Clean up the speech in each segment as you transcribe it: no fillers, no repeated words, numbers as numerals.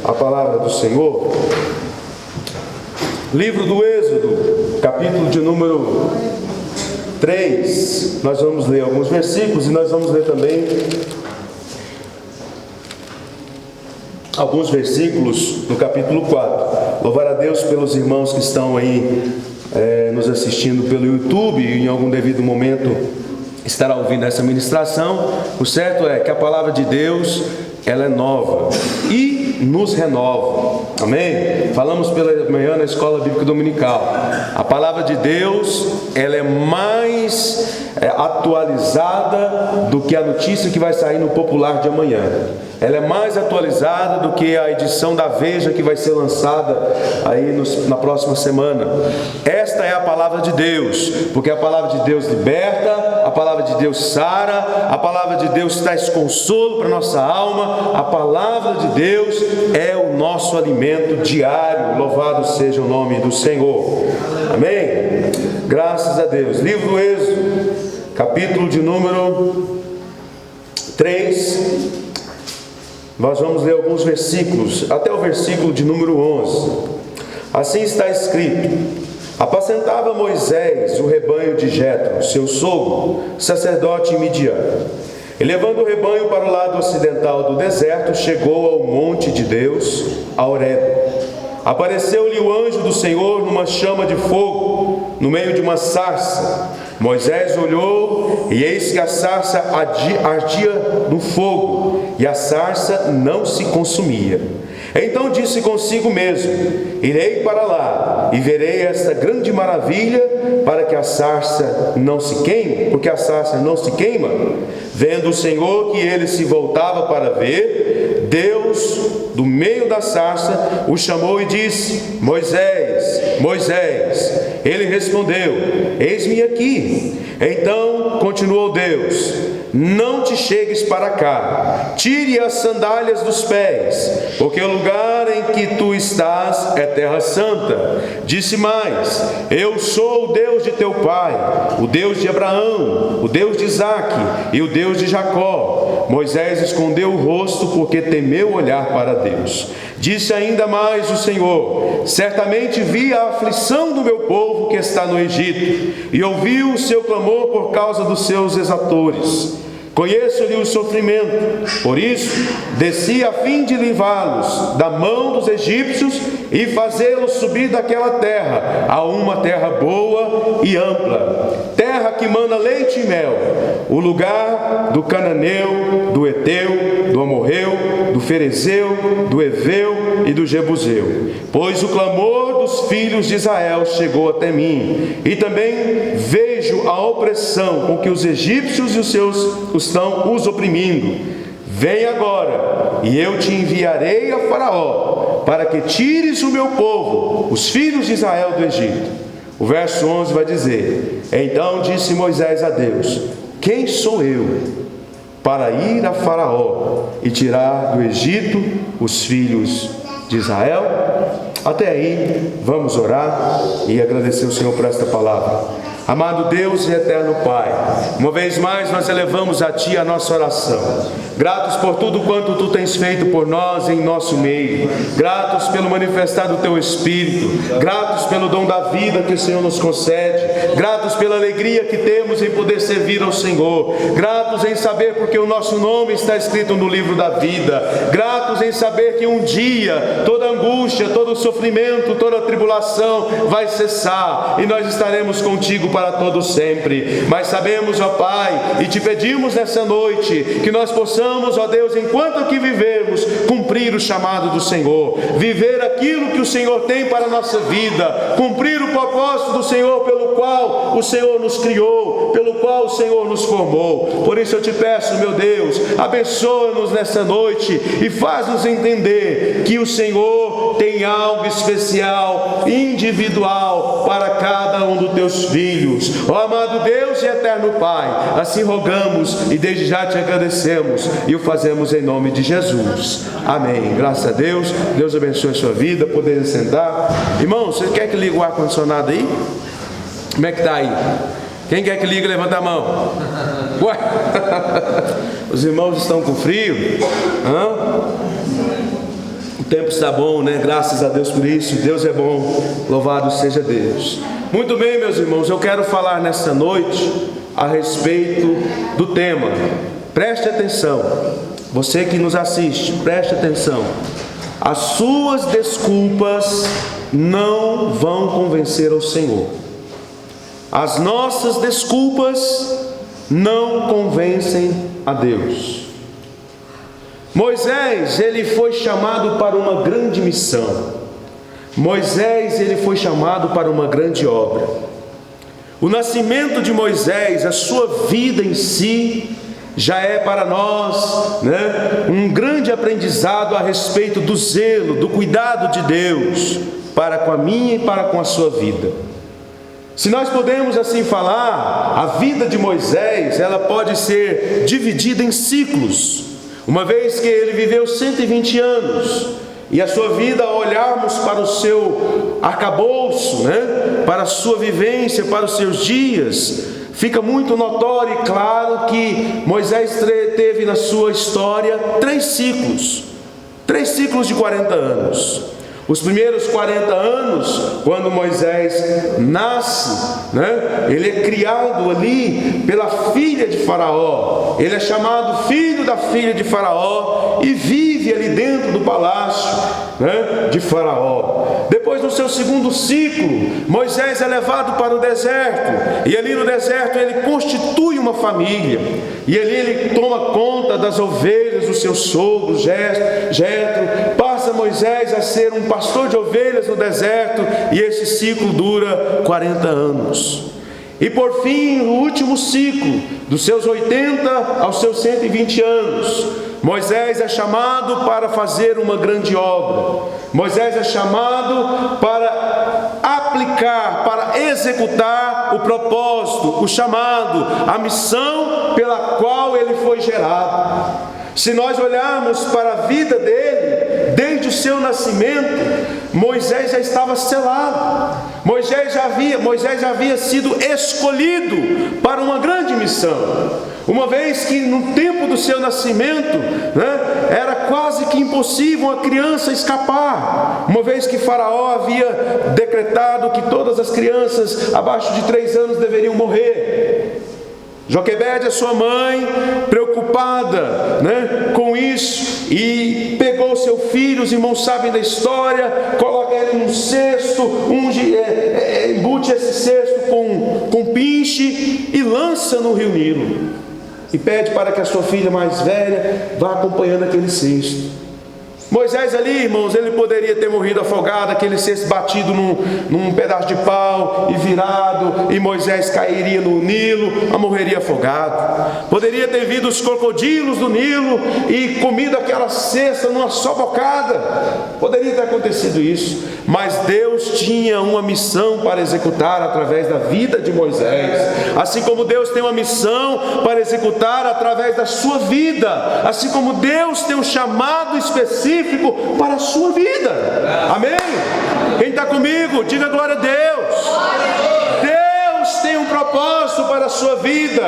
a palavra do Senhor. Livro do Êxodo, capítulo de número 3. Nós vamos ler alguns versículos e nós vamos ler também alguns versículos no capítulo 4. Louvar a Deus pelos irmãos que estão aí nos assistindo pelo YouTube e em algum devido momento estará ouvindo essa ministração. O certo é que a palavra de Deus, ela é nova e nos renova. Amém? Falamos pela manhã na escola bíblica dominical. A palavra de Deus, ela é mais atualizada do que a notícia que vai sair no Popular de amanhã. Ela é mais atualizada do que a edição da Veja que vai ser lançada aí na próxima semana. Esta é a palavra de Deus, porque a palavra de Deus liberta, a palavra de Deus sara, a palavra de Deus traz consolo para a nossa alma. A palavra de Deus é o nosso alimento diário. Louvado seja o nome do Senhor. Amém? Graças a Deus. Livro do Êxodo, capítulo de número 3. Nós vamos ler alguns versículos, até o versículo de número 11. Assim está escrito: apacentava Moisés o rebanho de Jetro, seu sogro, sacerdote em Midian. E levando o rebanho para o lado ocidental do deserto, chegou ao monte de Deus, a Horebe. Apareceu-lhe o anjo do Senhor numa chama de fogo, no meio de uma sarça. Moisés olhou, e eis que a sarça ardia no fogo, e a sarça não se consumia. Então disse consigo mesmo: irei para lá, e verei esta grande maravilha, para que a sarça não se queime, porque a sarça não se queima. Vendo o Senhor que ele se voltava para ver, Deus, do meio da sarça, o chamou e disse: Moisés, Moisés. Ele respondeu: eis-me aqui. Então continuou Deus: não te chegues para cá, tire as sandálias dos pés, porque o lugar em que tu estás é terra santa. Disse mais: eu sou o Deus de teu pai, o Deus de Abraão, o Deus de Isaque e o Deus de Jacó. Moisés escondeu o rosto porque temeu olhar para Deus. Disse ainda mais o Senhor: certamente vi a aflição do meu povo que está no Egito, e ouvi o seu clamor por causa dos seus exatores. Conheço-lhe o sofrimento, por isso desci a fim de livrá-los da mão dos egípcios e fazê-los subir daquela terra a uma terra boa e ampla, terra que mana leite e mel, o lugar do cananeu, do eteu, do amorreu, do ferezeu, do eveu e do jebuseu. Pois o clamor dos filhos de Israel chegou até mim, e também vejo a opressão com que os egípcios e os seus estão os oprimindo. Vem agora, e eu te enviarei a Faraó, para que tires o meu povo, os filhos de Israel, do Egito. O verso 11 vai dizer: então disse Moisés a Deus: quem sou eu para ir a Faraó e tirar do Egito os filhos de Israel? Até aí, vamos orar e agradecer o Senhor por esta palavra. Amado Deus e eterno Pai, uma vez mais nós elevamos a Ti a nossa oração. Gratos por tudo quanto Tu tens feito por nós em nosso meio. Gratos pelo manifestar do Teu Espírito. Gratos pelo dom da vida que o Senhor nos concede. Gratos pela alegria que temos em poder servir ao Senhor. Gratos em saber porque o nosso nome está escrito no livro da vida. Gratos em saber que um dia toda angústia, todo sofrimento, toda tribulação vai cessar e nós estaremos contigo para todo sempre. Mas sabemos, ó Pai, e te pedimos nessa noite que nós possamos, ó Deus, enquanto aqui vivermos, cumprir o chamado do Senhor, viver aquilo que o Senhor tem para a nossa vida, cumprir o propósito do Senhor pelo qual o Senhor nos criou, pelo qual o Senhor nos formou. Por isso eu te peço, meu Deus, abençoa-nos nessa noite e faz-nos entender que o Senhor tem algo especial, individual para cada um dos teus filhos. Ó amado Deus e eterno Pai, assim rogamos e desde já te agradecemos e o fazemos em nome de Jesus. Amém. Graças a Deus. Deus abençoe a sua vida. Poder sentar. Irmão, você quer que ligue o ar-condicionado aí? Como é que está aí? Quem quer que ligue, levanta a mão. Ué? Os irmãos estão com frio? Hã? O tempo está bom, né? Graças a Deus por isso. Deus é bom, louvado seja Deus. Muito bem, meus irmãos, eu quero falar nessa noite a respeito do tema. Preste atenção, você que nos assiste, preste atenção. As suas desculpas não vão convencer ao Senhor. As nossas desculpas não convencem a Deus. Moisés, ele foi chamado para uma grande missão. Moisés, ele foi chamado para uma grande obra. O nascimento de Moisés, a sua vida em si, já é para nós, né, um grande aprendizado a respeito do zelo, do cuidado de Deus para com a minha e para com a sua vida. Se nós podemos assim falar, a vida de Moisés, ela pode ser dividida em ciclos. Uma vez que ele viveu 120 anos, e a sua vida, ao olharmos para o seu arcabouço, né, para a sua vivência, para os seus dias, fica muito notório e claro que Moisés teve na sua história 3 ciclos de 40 anos. Os primeiros 40 anos, quando Moisés nasce, né, ele é criado ali pela filha de Faraó. Ele é chamado filho da filha de Faraó e vive ali dentro do palácio, né, de Faraó. Depois, no seu segundo ciclo, Moisés é levado para o deserto. E ali no deserto ele constitui uma família. E ali ele toma conta das ovelhas do seu sogro, Jetro. Passa Moisés a ser um pastor de ovelhas no deserto, e esse ciclo dura 40 anos. E por fim, no último ciclo, dos seus 80 aos seus 120 anos, Moisés é chamado para fazer uma grande obra. Moisés é chamado para aplicar, para executar o propósito, o chamado, a missão pela qual ele foi gerado. Se nós olharmos para a vida dele, desde o seu nascimento, Moisés já estava selado. Moisés já havia sido escolhido para uma grande missão. Uma vez que no tempo do seu nascimento, né, era quase que impossível uma criança escapar. Uma vez que Faraó havia decretado que todas as crianças abaixo de 3 anos deveriam morrer. Joquebede, a sua mãe, preocupada, né, com isso, e pegou seu filho, os irmãos sabem da história, coloca ele num cesto, embute esse cesto com pinche e lança no rio Nilo. E pede para que a sua filha mais velha vá acompanhando aquele cesto. Moisés ali, irmãos, ele poderia ter morrido afogado, aquele cesto batido num pedaço de pau e virado, e Moisés cairia no Nilo, morreria afogado. Poderia ter vindo os crocodilos do Nilo e comido aquela cesta numa só bocada. Poderia ter acontecido isso, mas Deus tinha uma missão para executar através da vida de Moisés. Assim como Deus tem uma missão para executar através da sua vida, assim como Deus tem um chamado específico para a sua vida. Amém? Quem está comigo, diga glória a Deus. Deus tem um propósito para a sua vida.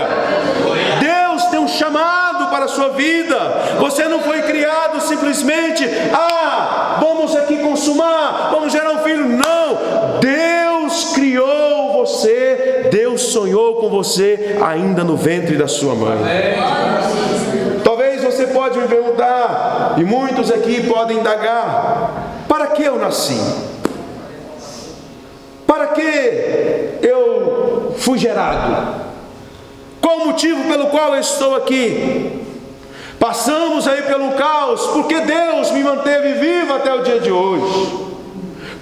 Deus tem um chamado para a sua vida. Você não foi criado simplesmente, vamos aqui consumar, vamos gerar um filho. Não, Deus criou você, Deus sonhou com você ainda no ventre da sua mãe. Talvez você pode me perguntar, e muitos aqui podem indagar: para que eu nasci? Para que eu fui gerado? Qual o motivo pelo qual eu estou aqui? Passamos aí pelo caos, porque Deus me manteve vivo até o dia de hoje.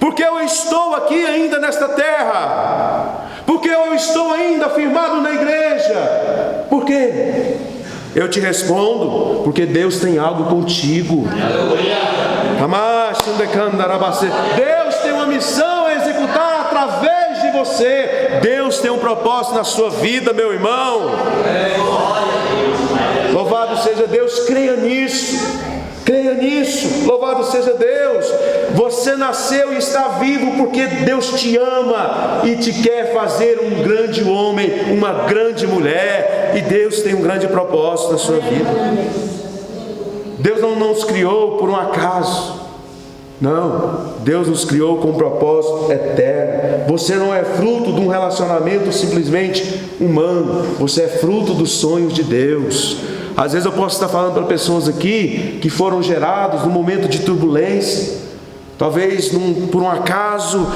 Porque eu estou aqui ainda nesta terra. Porque eu estou ainda firmado na igreja. Por quê? Eu te respondo, porque Deus tem algo contigo. Deus tem uma missão a executar através de você. Deus tem um propósito na sua vida, meu irmão. Louvado seja Deus, creia nisso. Creia nisso, louvado seja Deus. Você nasceu e está vivo porque Deus te ama e te quer fazer um grande homem, uma grande mulher. E Deus tem um grande propósito na sua vida. Deus não nos criou por um acaso. Não, Deus nos criou com um propósito eterno. Você não é fruto de um relacionamento simplesmente humano, você é fruto dos sonhos de Deus. Às vezes eu posso estar falando para pessoas aqui que foram gerados num momento de turbulência. Talvez por um acaso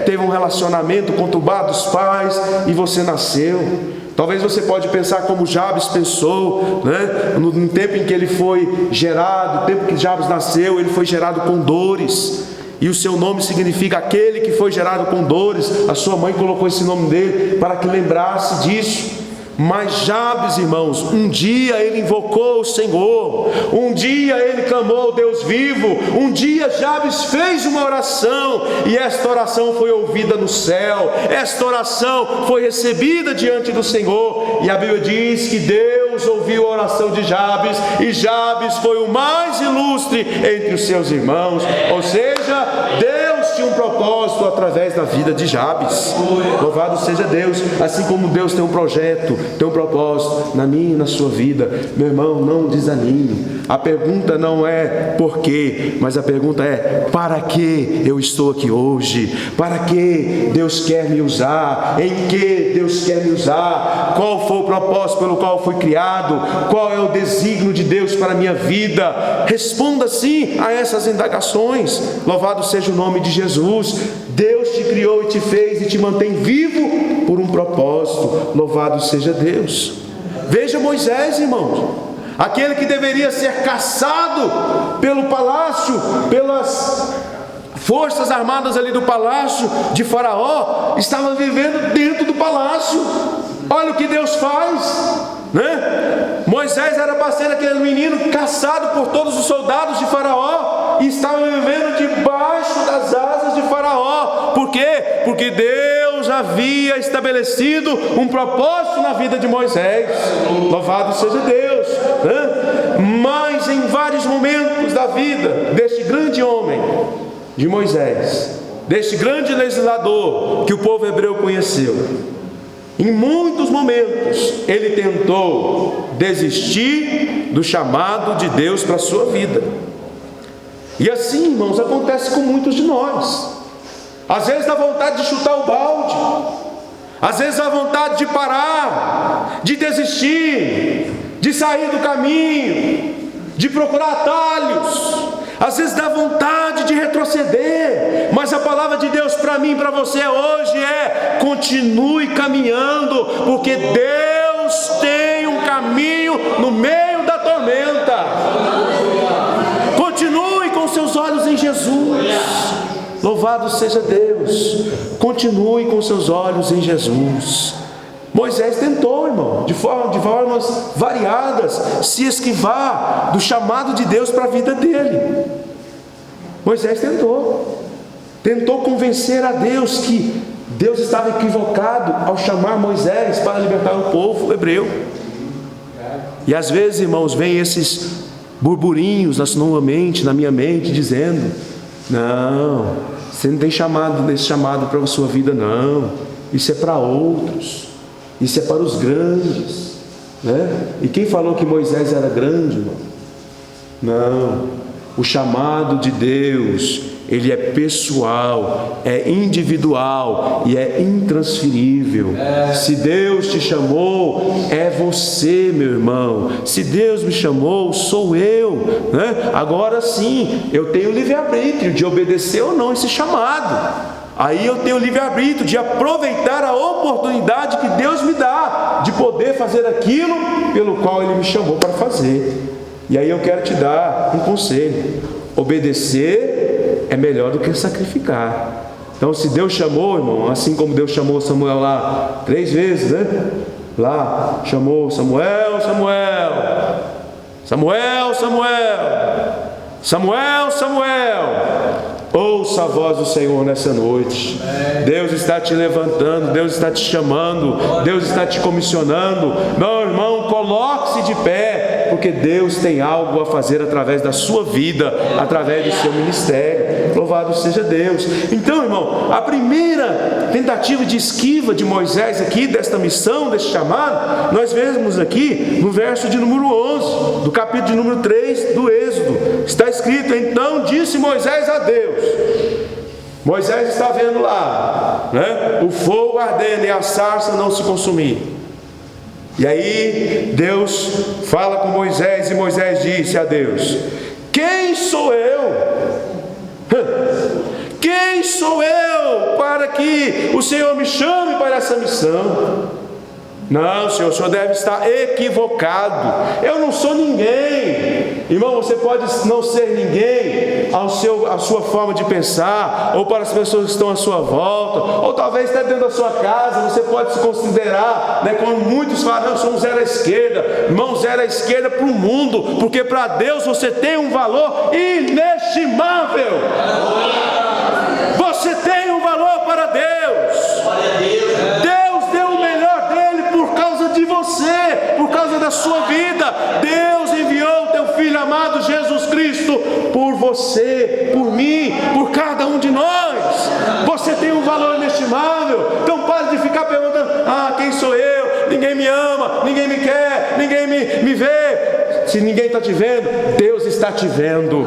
teve um relacionamento conturbado dos pais e você nasceu. Talvez você pode pensar como Jabes pensou, né? No tempo em que ele foi gerado, no tempo que Jabes nasceu, ele foi gerado com dores. E o seu nome significa aquele que foi gerado com dores. A sua mãe colocou esse nome dele para que lembrasse disso. Mas Jabes, irmãos, um dia ele invocou o Senhor, um dia ele clamou ao Deus vivo, um dia Jabes fez uma oração, e esta oração foi ouvida no céu, esta oração foi recebida diante do Senhor, e a Bíblia diz que Deus ouviu a oração de Jabes, e Jabes foi o mais ilustre entre os seus irmãos, ou seja, Deus tinha um propósito através da vida de Jabes. Louvado seja Deus. Assim como Deus tem um projeto, tem um propósito na minha e na sua vida, meu irmão, não desanime. A pergunta não é por quê, mas a pergunta é: para que eu estou aqui hoje? Para que Deus quer me usar? Em que Deus quer me usar? Qual foi o propósito pelo qual eu fui criado? Qual é o desígnio de Deus para a minha vida? Responda sim a essas indagações. Louvado seja o nome de Jesus. Deus te criou e te fez e te mantém vivo por um propósito. Louvado seja Deus. Veja Moisés, irmãos, aquele que deveria ser caçado pelo palácio, pelas forças armadas ali do palácio de Faraó, estava vivendo dentro do palácio. Olha o que Deus faz, né? Moisés era para ser aquele menino caçado por todos os soldados de Faraó e estava vivendo debaixo das asas de Faraó. Por quê? Porque Deus havia estabelecido um propósito na vida de Moisés. Louvado seja Deus, né? Mas em vários momentos da vida deste grande homem, de Moisés, deste grande legislador que o povo hebreu conheceu, em muitos momentos ele tentou desistir do chamado de Deus para a sua vida. E assim, irmãos, acontece com muitos de nós. Às vezes dá vontade de chutar o balde, às vezes dá vontade de parar, de desistir, de sair do caminho, de procurar atalhos. Às vezes dá vontade de retroceder, mas a palavra de Deus para mim e para você hoje é: continue caminhando, porque Deus tem um caminho no meio da tormenta. Continue com seus olhos em Jesus. Louvado seja Deus. Continue com seus olhos em Jesus. Moisés tentou, irmão, de formas variadas, se esquivar do chamado de Deus para a vida dele. Moisés tentou convencer a Deus que Deus estava equivocado ao chamar Moisés para libertar o povo hebreu. E às vezes, irmãos, vem esses burburinhos na minha mente, dizendo: não, você não tem esse chamado para a sua vida, não. Isso é para outros. Isso é para os grandes, né? E quem falou que Moisés era grande, irmão? Não. O chamado de Deus, ele é pessoal, é individual e é intransferível. Se Deus te chamou, é você, meu irmão. Se Deus me chamou, sou eu, né? Agora sim, eu tenho livre-arbítrio de obedecer ou não esse chamado. Aí eu tenho o livre-arbítrio de aproveitar a oportunidade que Deus me dá de poder fazer aquilo pelo qual Ele me chamou para fazer. E aí eu quero te dar um conselho: obedecer é melhor do que sacrificar. Então, se Deus chamou, irmão, assim como Deus chamou Samuel lá 3 vezes, né? Lá chamou Samuel, Samuel, Samuel, Samuel, Samuel, Samuel. Ouça a voz do Senhor nessa noite. Deus está te levantando, Deus está te chamando, Deus está te comissionando. Meu irmão, coloque-se de pé, porque Deus tem algo a fazer através da sua vida, através do seu ministério. Louvado seja Deus. Então, irmão, a primeira tentativa de esquiva de Moisés aqui, desta missão, deste chamado, nós vemos aqui no verso de número 11, do capítulo de número 3 do Êxodo. Está escrito: então disse Moisés a Deus. Moisés está vendo lá, né, o fogo ardendo e a sarça não se consumir. E aí Deus fala com Moisés, e Moisés disse a Deus: quem sou eu? Quem sou eu para que o Senhor me chame para essa missão? Não, Senhor, o Senhor deve estar equivocado. Eu não sou ninguém. Irmão, você pode não ser ninguém à sua forma de pensar, ou para as pessoas que estão à sua volta, ou talvez até dentro da sua casa. Você pode se considerar, né, como muitos falam: eu sou um zero à esquerda. Irmão, zero à esquerda para o mundo, porque para Deus você tem um valor inestimável. Você tem um valor para Deus. Deus deu o melhor dele por causa de você, por causa da sua vida. Deus enviou o teu Filho amado Jesus Cristo por você, por mim, por cada um de nós. Você tem um valor inestimável. Então pare de ficar perguntando: quem sou eu? Ninguém me ama, ninguém me quer, ninguém me vê. Se ninguém está te vendo, Deus está te vendo.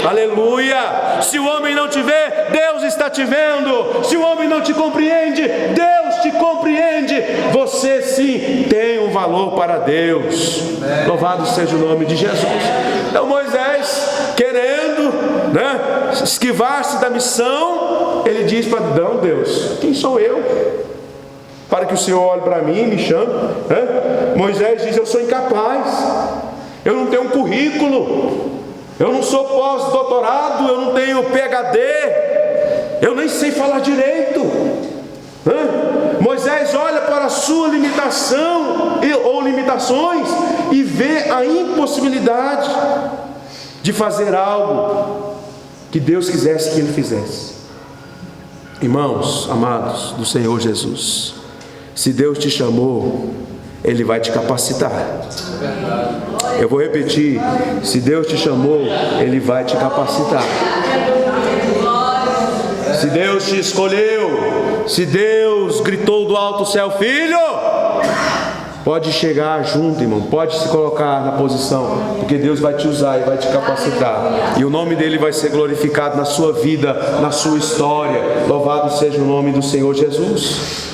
Aleluia! Se o homem não te vê, Deus está te vendo. Se o homem não te compreende, Deus te compreende. Você sim tem um valor para Deus. Louvado seja o nome de Jesus. Então Moisés, querendo, né, esquivar-se da missão, ele diz para Deus: quem sou eu para que o Senhor olhe para mim e me chame? Moisés diz: eu sou incapaz. Eu não tenho um currículo, eu não sou pós-doutorado, eu não tenho PhD, eu nem sei falar direito. Moisés olha para a sua limitação ou limitações e vê a impossibilidade de fazer algo que Deus quisesse que ele fizesse. Irmãos amados do Senhor Jesus, se Deus te chamou, Ele vai te capacitar. Eu vou repetir: se Deus te chamou, Ele vai te capacitar. Se Deus te escolheu, se Deus gritou do alto céu: filho, pode chegar junto, irmão, pode se colocar na posição, porque Deus vai te usar e vai te capacitar, e o nome dele vai ser glorificado na sua vida, na sua história. Louvado seja o nome do Senhor Jesus.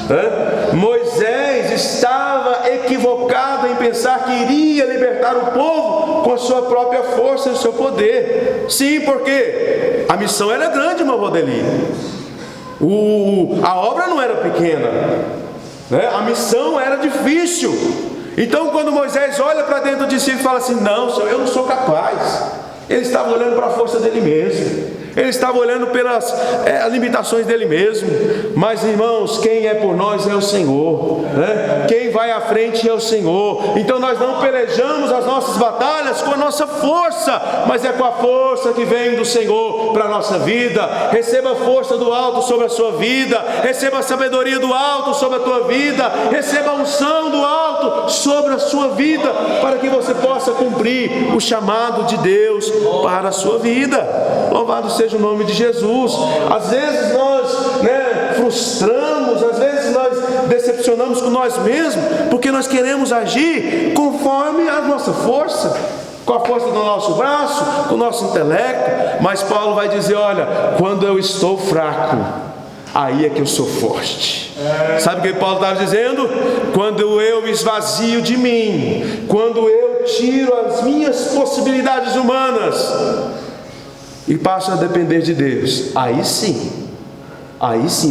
Moisés estava equivocado em pensar que iria libertar o povo com a sua própria força e o seu poder. Sim, porque a missão era grande, irmão Rodeli. A obra não era pequena, né? A missão era difícil. Então quando Moisés olha para dentro de si e fala assim: não, Senhor, eu não sou capaz. Ele estava olhando para a força dele mesmo. Ele estava olhando pelas limitações dele mesmo. Mas irmãos, quem é por nós é o Senhor, né? Quem vai à frente é o Senhor. Então nós não pelejamos as nossas batalhas com a nossa força, mas é com a força que vem do Senhor para a nossa vida. Receba a força do alto sobre a sua vida. Receba a sabedoria do alto sobre a tua vida. Receba a unção do alto sobre a sua vida, para que você possa cumprir o chamado de Deus para a sua vida. Louvado seja o nome de Jesus. Às vezes nós, frustramos, às vezes nós decepcionamos com nós mesmos, porque nós queremos agir conforme a nossa força, com a força do nosso braço, com o nosso intelecto. Mas Paulo vai dizer: olha, quando eu estou fraco, aí é que eu sou forte. Sabe o que Paulo estava dizendo? Quando eu me esvazio de mim, quando eu tiro as minhas possibilidades humanas e passo a depender de Deus, aí sim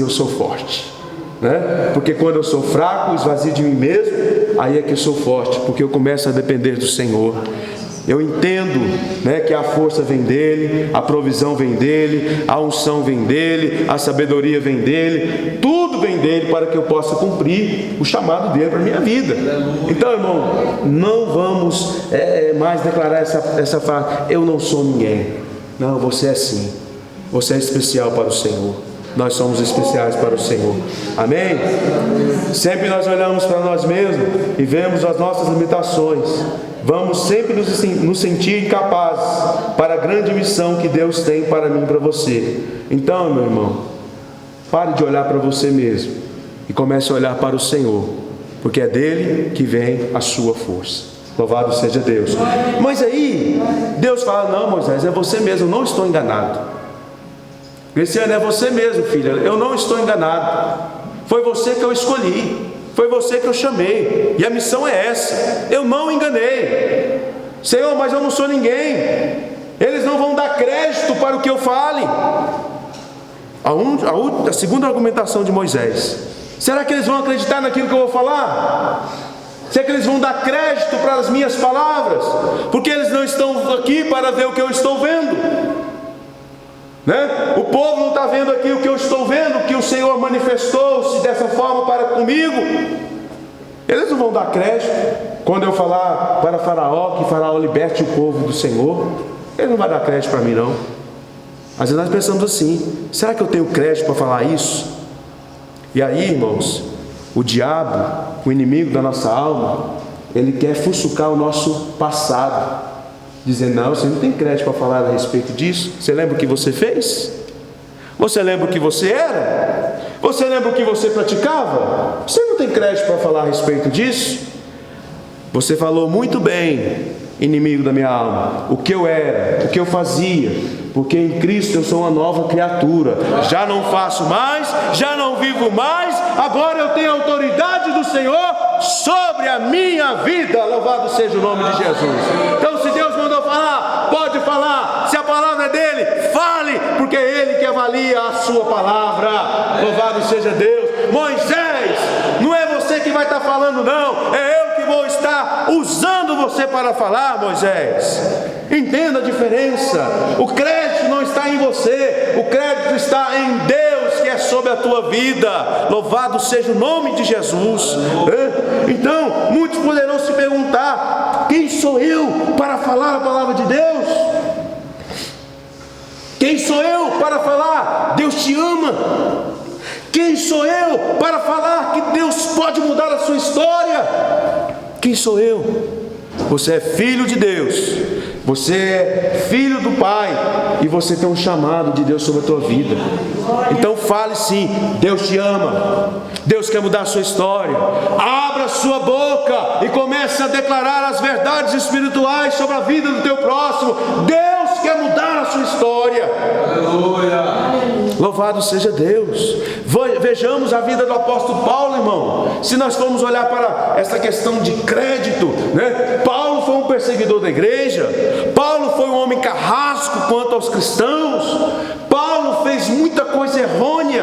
eu sou forte, né? Porque quando eu sou fraco, esvazio de mim mesmo, aí é que eu sou forte, porque eu começo a depender do Senhor. Eu entendo, que a força vem dele, a provisão vem dele, a unção vem dele, a sabedoria vem dele, tudo vem dele para que eu possa cumprir o chamado dele para a minha vida. Então, irmão, não vamos mais declarar essa frase: eu não sou ninguém. Não, você é sim. Você é especial para o Senhor. Nós somos especiais para o Senhor. Amém? Sempre nós olhamos para nós mesmos e vemos as nossas limitações. Vamos sempre nos sentir incapazes para a grande missão que Deus tem para mim e para você. Então, meu irmão, pare de olhar para você mesmo e comece a olhar para o Senhor, porque é dele que vem a sua força. Louvado seja Deus. Mas aí, Deus fala: não, Moisés, é você mesmo, eu não estou enganado. Cristiano, é você mesmo, filha, eu não estou enganado. Foi você que eu escolhi, foi você que eu chamei, e a missão é essa. Eu não enganei. Senhor, mas eu não sou ninguém. Eles não vão dar crédito para o que eu fale. A segunda argumentação de Moisés: será que eles vão acreditar naquilo que eu vou falar? Será que eles vão dar crédito para as minhas palavras? Porque eles não estão aqui para ver o que eu estou vendo, né? O povo não está vendo aqui o que eu estou vendo, que o Senhor manifestou-se dessa forma para comigo. Eles não vão dar crédito quando eu falar para Faraó que Faraó liberte o povo do Senhor. Ele não vai dar crédito para mim, não. Às vezes nós pensamos assim: será que eu tenho crédito para falar isso? E aí, irmãos, o diabo, o inimigo da nossa alma, ele quer fuçucar o nosso passado, dizendo: não, você não tem crédito para falar a respeito disso. Você lembra o que você fez? Você lembra o que você era? Você lembra o que você praticava? Você não tem crédito para falar a respeito disso. Você falou muito bem, inimigo da minha alma, o que eu era, o que eu fazia, porque em Cristo eu sou uma nova criatura. Já não faço mais, já não vivo mais, agora eu tenho a autoridade do Senhor sobre a minha vida. Louvado seja o nome de Jesus. Então, se Deus mandou falar, pode falar. Se a palavra é dele, fale, porque é ele que avalia a sua palavra. Louvado seja Deus. Moisés, não é você que vai estar falando, não, é eu que vou estar usando você para falar, Moisés. Entenda a diferença. O crédito não está em você, o crédito está em Deus, que é sobre a tua vida. Louvado seja o nome de Jesus. Então, muitos poderão se perguntar: quem sou eu para falar a palavra de Deus? Quem sou eu para falar Deus te ama? Quem sou eu para falar que Deus pode mudar a sua história? Quem sou eu? Você é filho de Deus, você é filho do Pai, e você tem um chamado de Deus sobre a tua vida. Então fale sim: Deus te ama, Deus quer mudar a sua história. Abra a sua boca e comece a declarar as verdades espirituais sobre a vida do teu próximo. Deus quer mudar a sua história. Aleluia. Louvado seja Deus. Vejamos a vida do apóstolo Paulo, irmão. Se nós formos olhar para essa questão de crédito, né? Paulo foi um perseguidor da igreja. Paulo foi um homem carrasco quanto aos cristãos. Paulo fez muita coisa errônea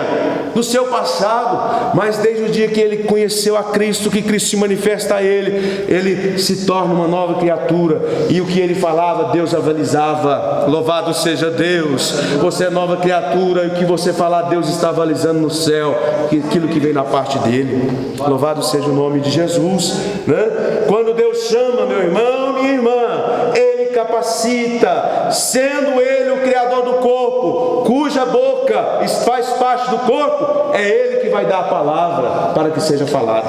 no seu passado, mas desde o dia que ele conheceu a Cristo, que Cristo se manifesta a ele, ele se torna uma nova criatura, e o que ele falava, Deus avalizava. Louvado seja Deus. Você é nova criatura, e o que você falar, Deus está avalizando no céu, aquilo que vem da parte dele. Louvado seja o nome de Jesus, né? Quando Deus chama, meu irmão, minha irmã, ele capacita, sendo ele o criador do corpo, cuja boca faz parte do corpo, é ele que vai dar a palavra para que seja falada.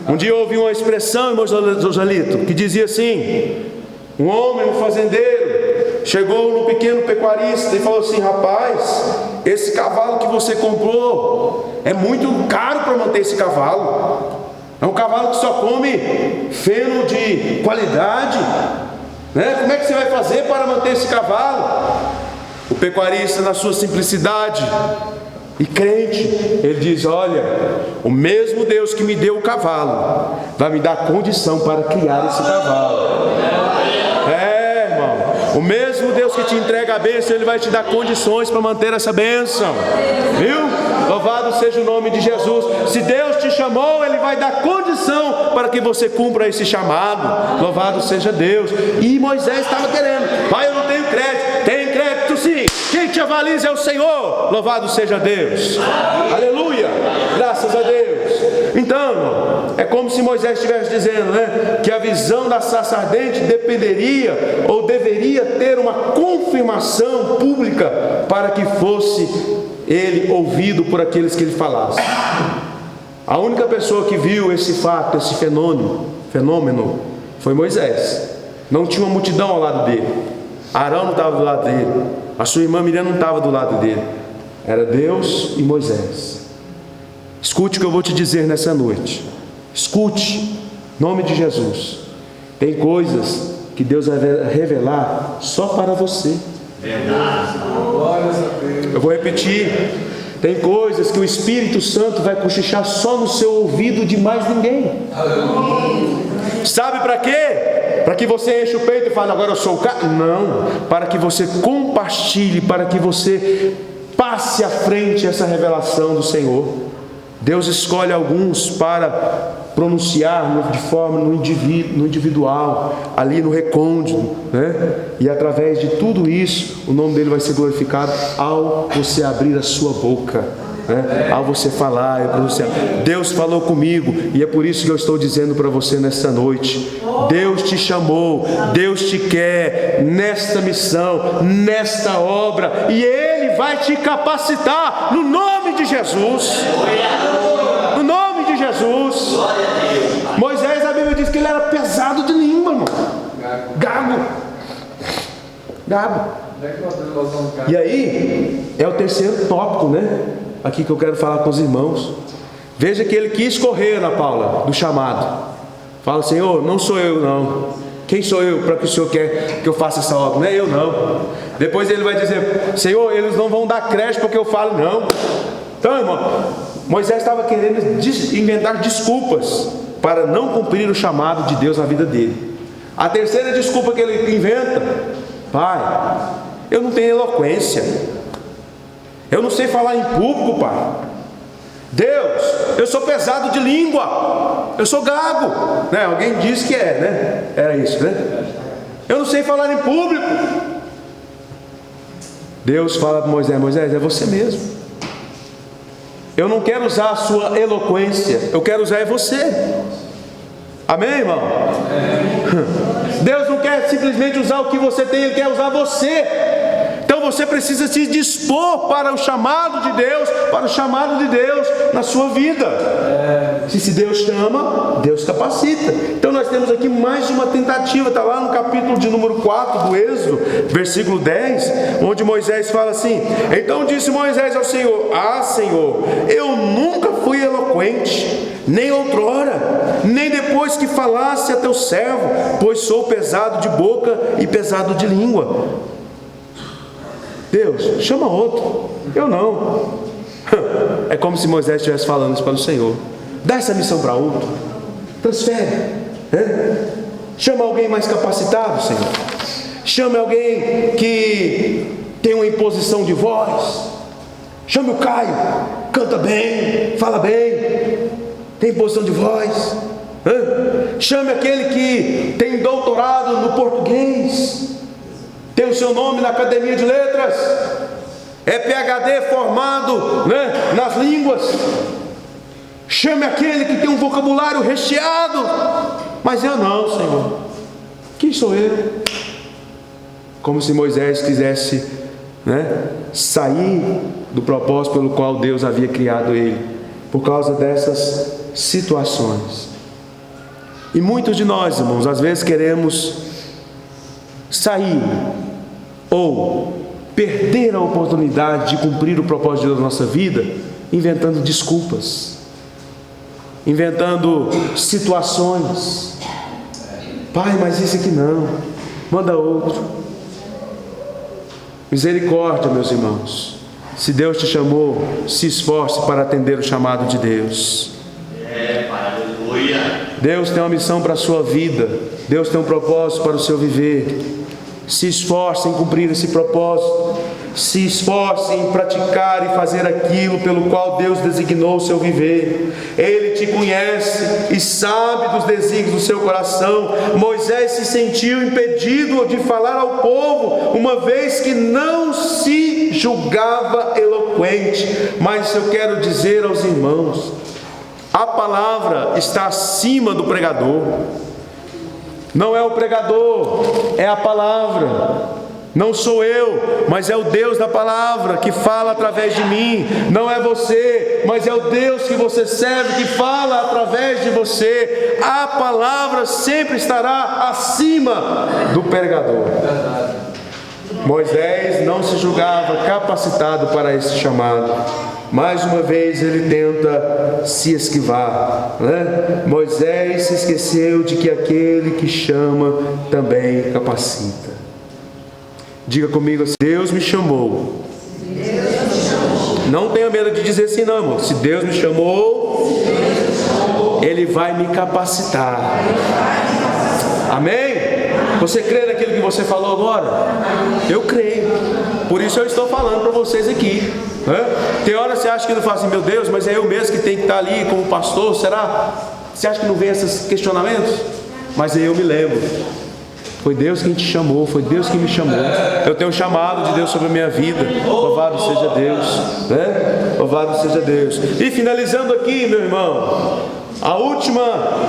Um dia eu ouvi uma expressão, irmão Joselito, que dizia assim: um homem, um fazendeiro, chegou num pequeno pecuarista e falou assim: rapaz, esse cavalo que você comprou é muito caro para manter esse cavalo. É um cavalo que só come feno de qualidade, né? Como é que você vai fazer para manter esse cavalo? O pecuarista, na sua simplicidade e crente, ele diz: olha, o mesmo Deus que me deu o cavalo vai me dar condição para criar esse cavalo. O mesmo Deus que te entrega a bênção, ele vai te dar condições para manter essa bênção. Viu? Louvado seja o nome de Jesus. Se Deus te chamou, ele vai dar condição para que você cumpra esse chamado. Louvado seja Deus. E Moisés estava querendo: pai, eu não tenho crédito. Tem crédito sim. Quem te avaliza é o Senhor. Louvado seja Deus. Aleluia. Graças a Deus. Então, é como se Moisés estivesse dizendo, né, que a visão da sarça ardente dependeria ou deveria ter uma confirmação pública para que fosse ele ouvido por aqueles que ele falasse. A única pessoa que viu esse fato, esse fenômeno, foi Moisés. Não tinha uma multidão ao lado dele. Arão não estava do lado dele. A sua irmã Miriam não estava do lado dele. Era Deus e Moisés. Escute o que eu vou te dizer nessa noite. Escute, em nome de Jesus. Tem coisas que Deus vai revelar só para você. Verdade. Eu vou repetir. Tem coisas que o Espírito Santo vai cochichar só no seu ouvido, de mais ninguém. Sabe para quê? Para que você enche o peito e fale, agora eu sou o cara? Não, para que você compartilhe, para que você passe à frente essa revelação do Senhor. Deus escolhe alguns para pronunciar de forma no individual, ali no recôndito, né? E através de tudo isso, o nome dele vai ser glorificado ao você abrir a sua boca, né? Ao você falar e pronunciar. Deus falou comigo, e é por isso que eu estou dizendo para você nesta noite: Deus te chamou, Deus te quer nesta missão, nesta obra, e Ele vai te capacitar no nome de Jesus. No nome de Jesus. Moisés, a Bíblia diz que ele era pesado de língua, irmão. Gago. E aí, é o terceiro tópico, né? Aqui que eu quero falar com os irmãos. Veja que ele quis correr, Ana Paula, do chamado. Fala, Senhor, não sou eu não. Quem sou eu para que o Senhor quer que eu faça essa obra? Não é eu não. Depois ele vai dizer, Senhor, eles não vão dar crédito porque eu falo não. Então, irmão, Moisés estava querendo inventar desculpas para não cumprir o chamado de Deus na vida dele. A terceira desculpa que ele inventa: Pai, eu não tenho eloquência, eu não sei falar em público, Pai. Deus, eu sou pesado de língua, eu sou gago, né? Alguém disse que é, né? Era isso, né? Eu não sei falar em público. Deus fala para Moisés: Moisés, é você mesmo. Eu não quero usar a sua eloquência, eu quero usar você. Amém, irmão? Deus não quer simplesmente usar o que você tem, Ele quer usar você. Então você precisa se dispor para o chamado de Deus, para o chamado de Deus na sua vida. Se Deus chama, Deus capacita. Então nós temos aqui mais uma tentativa, está lá no capítulo de número 4 do Êxodo, versículo 10, onde Moisés fala assim: então disse Moisés ao Senhor: ah, Senhor, eu nunca fui eloquente, nem outrora, nem depois que falasse a teu servo, pois sou pesado de boca e pesado de língua. Deus, chama outro, eu não. É como se Moisés estivesse falando isso para o Senhor: dá essa missão para outro, transfere, né? Chama alguém mais capacitado, Senhor. Chame alguém que tem uma imposição de voz. Chame o Caio, canta bem, fala bem, tem imposição de voz. Chame aquele que tem doutorado no português, tem o seu nome na academia de letras, é PhD formado, né, nas línguas. Chame aquele que tem um vocabulário recheado. Mas eu não, Senhor. Quem sou eu? Como se Moisés quisesse, né, sair do propósito pelo qual Deus havia criado ele, por causa dessas situações. E muitos de nós, irmãos, às vezes queremos sair ou perder a oportunidade de cumprir o propósito de Deus na nossa vida, inventando desculpas, inventando situações. Pai, mas esse aqui não, manda outro. Misericórdia, meus irmãos. Se Deus te chamou, se esforce para atender o chamado de Deus. Aleluia. Deus tem uma missão para a sua vida, Deus tem um propósito para o seu viver. Se esforce em cumprir esse propósito, se esforce em praticar e fazer aquilo pelo qual Deus designou o seu viver. Ele te conhece e sabe dos desígnios do seu coração. Moisés se sentiu impedido de falar ao povo, uma vez que não se julgava eloquente. Mas eu quero dizer aos irmãos: a palavra está acima do pregador. Não é o pregador, é a palavra. Não sou eu, mas é o Deus da palavra que fala através de mim. Não é você, mas é o Deus que você serve que fala através de você. A palavra sempre estará acima do pregador. Moisés não se julgava capacitado para esse chamado. Mais uma vez ele tenta se esquivar, né? Moisés se esqueceu de que aquele que chama também capacita. Diga comigo assim: Deus me chamou. Não tenha medo de dizer assim, não, irmão. Se Deus me chamou, Ele vai me capacitar. Amém? Você crê naquilo que você falou agora? Eu creio. Por isso eu estou falando para vocês aqui, né? Tem hora que você acha que não fala assim, meu Deus, mas é eu mesmo que tenho que estar ali como pastor, será? Você acha que não vem esses questionamentos? Mas aí eu me lembro, foi Deus quem te chamou, foi Deus que me chamou. Eu tenho um chamado de Deus sobre a minha vida. Louvado seja Deus, né? Louvado seja Deus. E finalizando aqui, meu irmão,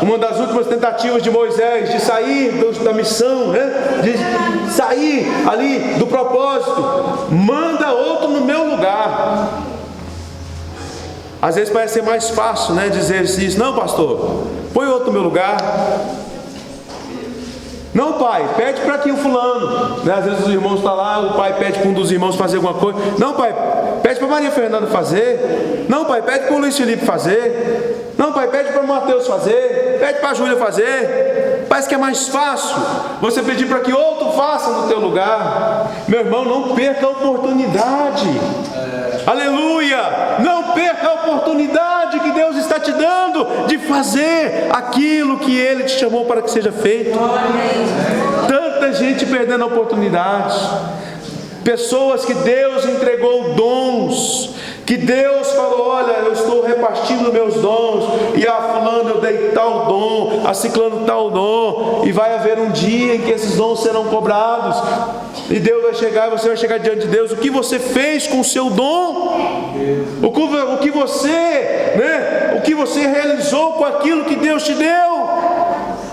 uma das últimas tentativas de Moisés de sair da missão, né? De sair ali do propósito. Manda outro no meu lugar. Às vezes parece ser mais fácil, né? Dizer isso. Não, pastor, põe outro no meu lugar. Não, pai, pede para que o fulano, né? Às vezes os irmãos estão lá, o pai pede para um dos irmãos fazer alguma coisa. Não, pai, pede para Maria Fernanda fazer. Não, pai, pede para o Luiz Felipe fazer. Não, pai, pede para o Mateus fazer. Pede para a Júlia fazer. Parece que é mais fácil você pedir para que outro faça no teu lugar. Meu irmão, não perca a oportunidade. Aleluia! Não perca a oportunidade que Deus está te dando de fazer aquilo que Ele te chamou para que seja feito. Tanta gente perdendo a oportunidade. Pessoas que Deus entregou dons, que Deus falou, olha, eu estou repartindo meus dons, e a fulano eu dei tal dom, a ciclano tal dom, e vai haver um dia em que esses dons serão cobrados, e Deus vai chegar, e você vai chegar diante de Deus, o que você fez com o seu dom? O que você realizou com aquilo que Deus te deu?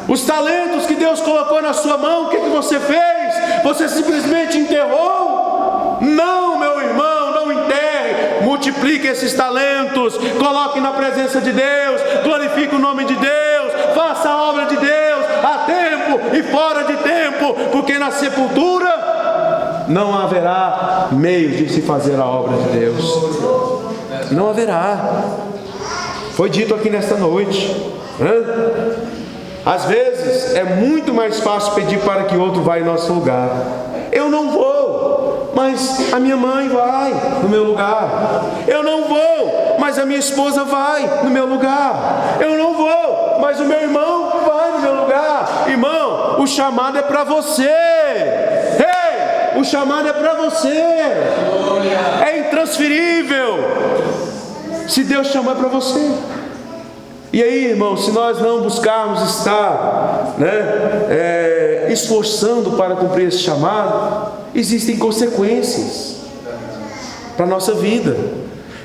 Os talentos que Deus colocou na sua mão, o que você fez? Você simplesmente enterrou? Não, meu irmão, não enterre. Multiplique esses talentos, coloque na presença de Deus, glorifique o nome de Deus, faça a obra de Deus a tempo e fora de tempo, porque na sepultura não haverá meio de se fazer a obra de Deus. Não haverá. Foi dito aqui nesta noite, né? Às vezes é muito mais fácil pedir para que outro vá em nosso lugar. Eu não vou, mas a minha mãe vai no meu lugar. Eu não vou, mas a minha esposa vai no meu lugar. Eu não vou, mas o meu irmão vai no meu lugar. Irmão, o chamado é para você. Ei, o chamado é para você. É intransferível. Se Deus chamar, é para você. E aí, irmão, se nós não buscarmos estar, esforçando para cumprir esse chamado, existem consequências para a nossa vida.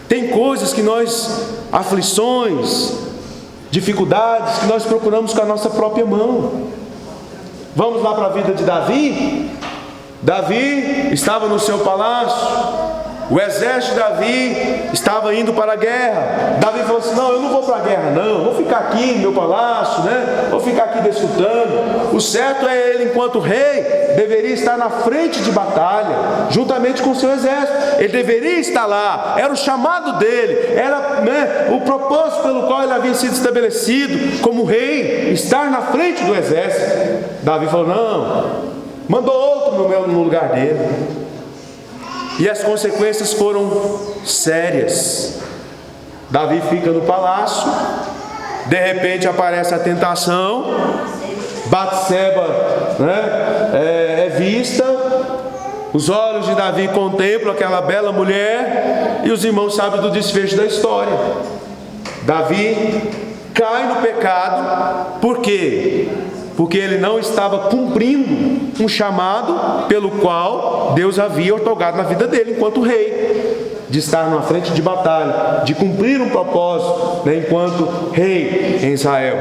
Tem coisas que aflições, dificuldades, que nós procuramos com a nossa própria mão. Vamos lá para a vida de Davi. Davi estava no seu palácio. O exército de Davi estava indo para a guerra. Davi falou assim, não, eu não vou para a guerra não, vou ficar aqui no meu palácio, né? Vou ficar aqui desfrutando. O certo é ele, enquanto rei, deveria estar na frente de batalha, juntamente com o seu exército. Ele deveria estar lá, era o chamado dele, era o propósito pelo qual ele havia sido estabelecido como rei, estar na frente do exército. Davi falou, não, mandou outro no lugar dele. E as consequências foram sérias. Davi fica no palácio. De repente aparece a tentação. Batseba, é vista. Os olhos de Davi contemplam aquela bela mulher. E os irmãos sabem do desfecho da história. Davi cai no pecado. Por quê? Porque ele não estava cumprindo um chamado pelo qual Deus havia otorgado na vida dele enquanto rei, de estar na frente de batalha, de cumprir um propósito, enquanto rei em Israel.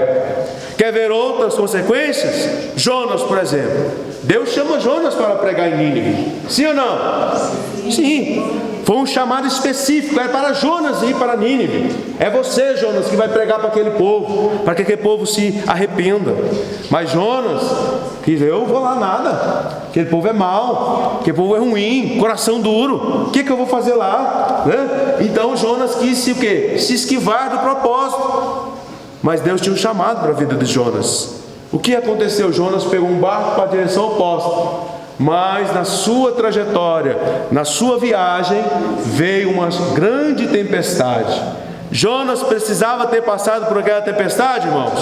Quer ver outras consequências? Jonas, por exemplo. Deus chama Jonas para pregar em Nínive. Sim ou não? sim. Foi um chamado específico, era para Jonas ir para Nínive. É você, Jonas, que vai pregar para aquele povo, para que aquele povo se arrependa. Mas Jonas diz: eu vou lá nada, aquele povo é mau, aquele povo é ruim, coração duro, o que eu vou fazer lá? Né? Então Jonas quis o quê? Se esquivar do propósito. Mas Deus tinha um chamado para a vida de Jonas. O que aconteceu? Jonas pegou um barco para a direção oposta. Mas na sua trajetória, na sua viagem, veio uma grande tempestade. Jonas precisava ter passado por aquela tempestade, irmãos?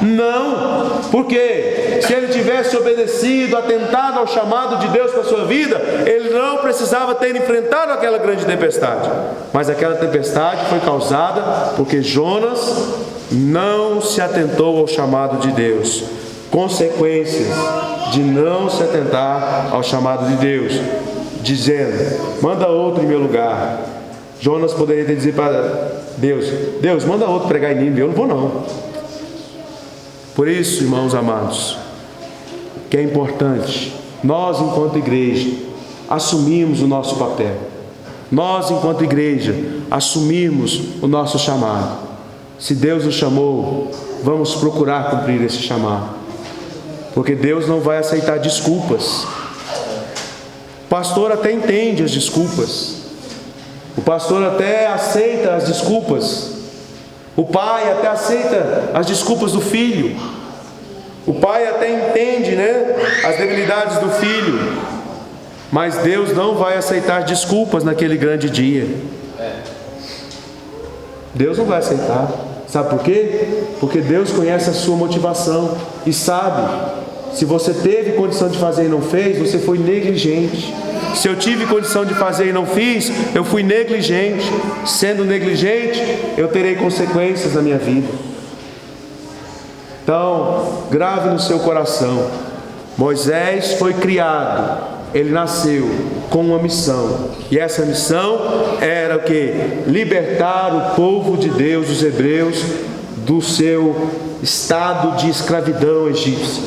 Não, porque se ele tivesse obedecido, atentado ao chamado de Deus para a sua vida, ele não precisava ter enfrentado aquela grande tempestade. Mas aquela tempestade foi causada porque Jonas não se atentou ao chamado de Deus. Consequências de não se atentar ao chamado de Deus, dizendo: manda outro em meu lugar. Jonas poderia ter dizer para Deus: manda outro pregar em Nínive, eu não vou não. Por isso, irmãos amados, que é importante nós, enquanto igreja, assumirmos o nosso papel. Nós, enquanto igreja, assumirmos o nosso chamado. Se Deus nos chamou, vamos procurar cumprir esse chamado, porque Deus não vai aceitar desculpas. O pastor até entende as desculpas, o pastor até aceita as desculpas, o pai até aceita as desculpas do filho, o pai até entende, as debilidades do filho, mas Deus não vai aceitar desculpas naquele grande dia. Deus não vai aceitar. Sabe por quê? Porque Deus conhece a sua motivação e sabe: se você teve condição de fazer e não fez, você foi negligente. Se eu tive condição de fazer e não fiz, eu fui negligente. Sendo negligente, eu terei consequências na minha vida. Então, grave no seu coração: Moisés foi criado, ele nasceu com uma missão, e essa missão era o que? Libertar o povo de Deus, os hebreus, do seu estado de escravidão egípcia.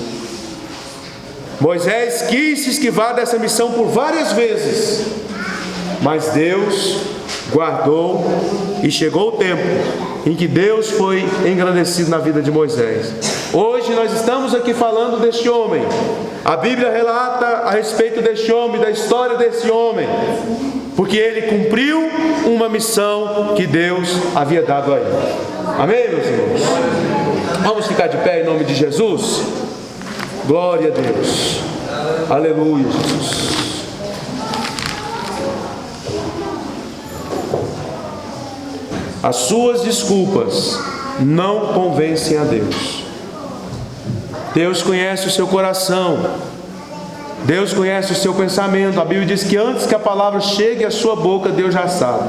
Moisés quis se esquivar dessa missão por várias vezes, mas Deus guardou, e chegou o tempo em que Deus foi engrandecido na vida de Moisés. Hoje nós estamos aqui falando deste homem. A Bíblia relata a respeito deste homem, da história desse homem, porque ele cumpriu uma missão que Deus havia dado a ele. Amém, meus irmãos? Vamos ficar de pé em nome de Jesus? Glória a Deus. Aleluia, Jesus. As suas desculpas não convencem a Deus. Deus conhece o seu coração. Deus conhece o seu pensamento. A Bíblia diz que antes que a palavra chegue à sua boca, Deus já sabe.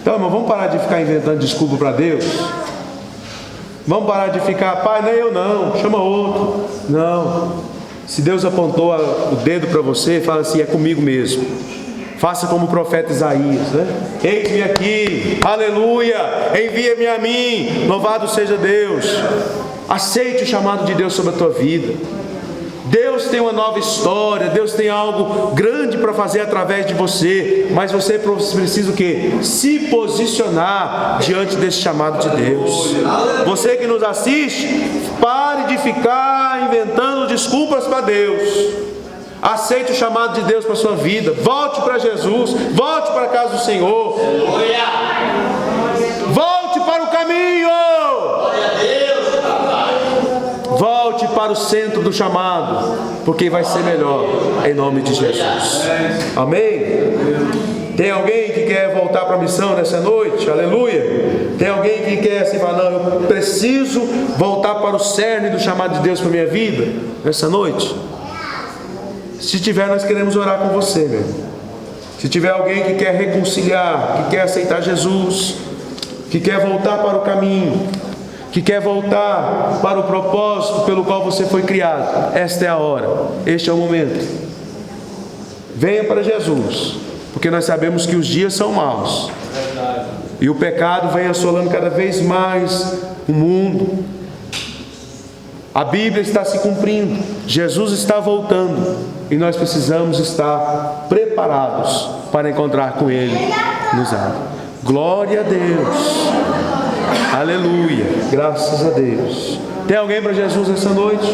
Então, irmão, vamos parar de ficar inventando desculpa para Deus? Vamos parar de ficar: pai, não é eu não, chama outro. Não. Se Deus apontou o dedo para você, fala assim: é comigo mesmo. Faça como o profeta Isaías, Eis-me aqui, aleluia, envia-me a mim, louvado seja Deus. Aceite o chamado de Deus sobre a tua vida. Deus tem uma nova história, Deus tem algo grande para fazer através de você, mas você precisa o quê? Se posicionar diante desse chamado de Deus. Você que nos assiste, pare de ficar inventando desculpas para Deus. Aceite o chamado de Deus para a sua vida. Volte para Jesus, volte para a casa do Senhor. Volte para o caminho. Volte para o centro do chamado, porque vai ser melhor, em nome de Jesus. Amém? Tem alguém que quer voltar para a missão nessa noite? Aleluia. Tem alguém que quer assim falar: não, eu preciso voltar para o cerne do chamado de Deus para a minha vida nessa noite? Se tiver, nós queremos orar com você, meu. Se tiver alguém que quer reconciliar, que quer aceitar Jesus, que quer voltar para o caminho, que quer voltar para o propósito pelo qual você foi criado, esta é a hora, este é o momento. Venha para Jesus, porque nós sabemos que os dias são maus, e o pecado vem assolando cada vez mais o mundo. A Bíblia está se cumprindo, Jesus está voltando e nós precisamos estar preparados para encontrar com Ele nos ares. Glória a Deus, aleluia, graças a Deus. Tem alguém para Jesus essa noite?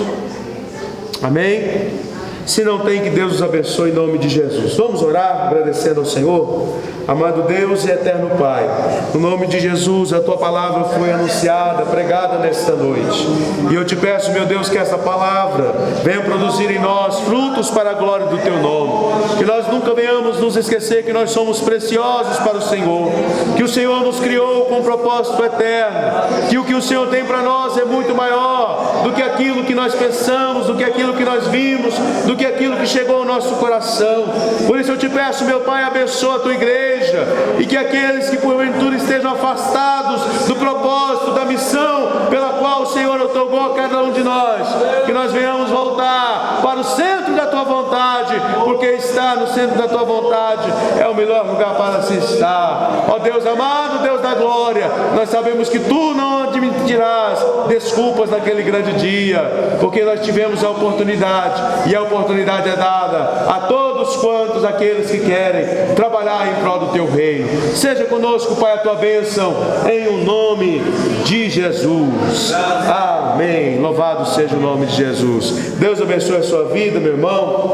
Amém? Se não tem, que Deus os abençoe em nome de Jesus. Vamos orar agradecendo ao Senhor. Amado Deus e eterno Pai, no nome de Jesus, a Tua palavra foi anunciada, pregada nesta noite. E eu te peço, meu Deus, que essa palavra venha produzir em nós frutos para a glória do Teu nome. Que nós nunca venhamos nos esquecer que nós somos preciosos para o Senhor. Que o Senhor nos criou com um propósito eterno. Que o que o Senhor tem para nós é muito maior do que aquilo que nós pensamos, do que aquilo que nós vimos, do que aquilo que chegou ao nosso coração. Por isso eu te peço, meu Pai, abençoa a Tua igreja, e que aqueles que porventura estejam afastados do propósito, da missão pela qual o Senhor otorgou a cada um de nós, que nós venhamos voltar para o centro da Tua vontade, porque estar no centro da Tua vontade é o melhor lugar para se estar. Ó Deus amado, Deus da glória, nós sabemos que Tu não admitirás desculpas naquele grande dia, porque nós tivemos a oportunidade, e a oportunidade é dada a todos quantos aqueles que querem trabalhar em prol do Teu reino. Seja conosco, Pai, a Tua bênção, em o nome de Jesus. Amém. Louvado seja o nome de Jesus. Deus abençoe a sua vida, meu irmão.